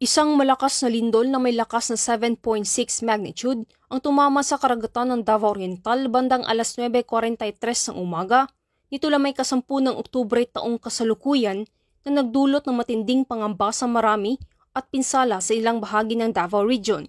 Isang malakas na lindol na may lakas na 7.6 magnitude ang tumama sa karagatan ng Davao Oriental bandang alas 9:43 ng umaga nito lamang 10 ng Oktubre taong kasalukuyan na nagdulot ng matinding pangamba sa marami at pinsala sa ilang bahagi ng Davao Region.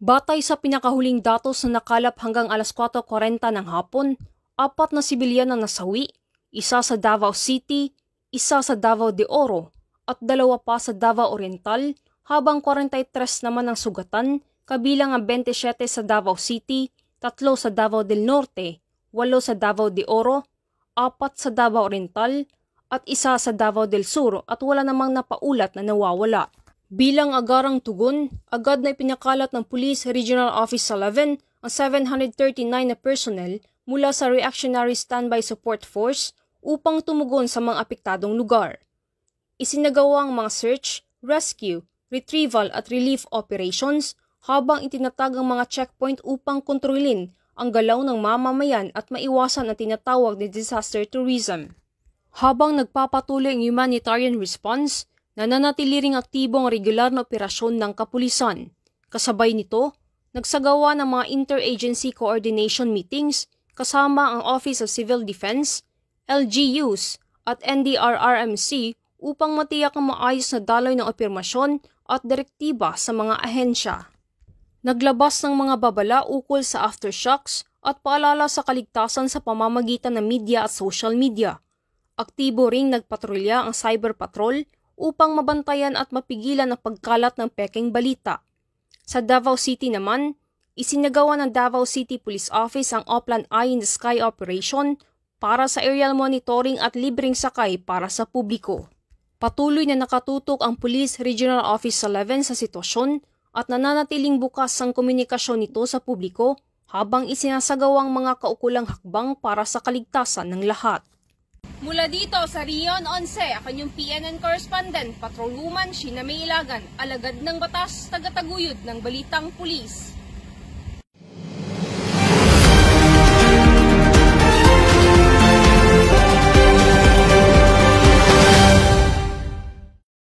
Batay sa pinakahuling datos na nakalap hanggang alas 4:40 ng hapon, 4 na sibilyan ang nasawi, isa sa Davao City, isa sa Davao de Oro, at 2 pa sa Davao Oriental, habang 43 naman ang sugatan, kabilang ang 27 sa Davao City, 3 sa Davao del Norte, 8 sa Davao de Oro, 4 sa Davao Oriental, at isa sa Davao del Sur at wala namang napaulat na nawawala. Bilang agarang tugon, agad na ipinakalat ng Police Regional Office 11 ang 739 na personnel mula sa Reactionary Standby Support Force upang tumugon sa mga apektadong lugar. Isinagawa ang mga search, rescue, retrieval at relief operations habang itinatag ang mga checkpoint upang kontrolin ang galaw ng mamamayan at maiwasan ang tinatawag na disaster tourism. Habang nagpapatuloy ang humanitarian response, nananatili ring aktibo ang regular na operasyon ng kapulisan. Kasabay nito, nagsagawa ng mga interagency coordination meetings kasama ang Office of Civil Defense, LGUs at NDRRMC upang matiyak ang maayos na daloy ng operamasyon at direktiba sa mga ahensya. Naglabas ng mga babala ukol sa aftershocks at paalala sa kaligtasan sa pamamagitan ng media at social media. Aktibo ring nagpatrolya ang cyber patrol upang mabantayan at mapigilan ang pagkalat ng pekeng balita. Sa Davao City naman, isinagawa ng Davao City Police Office ang Oplan Eye in the Sky operation para sa aerial monitoring at libreng sakay para sa publiko. Patuloy na nakatutok ang Police Regional Office 11 sa sitwasyon at nananatiling bukas ang komunikasyon nito sa publiko habang isinasagawang mga kaukulang hakbang para sa kaligtasan ng lahat. Mula dito sa Rion 11, ako yung PNN correspondent, Patrolwoman Sheena May Ilagan, alagad ng batas, tagataguyod ng Balitang Pulis.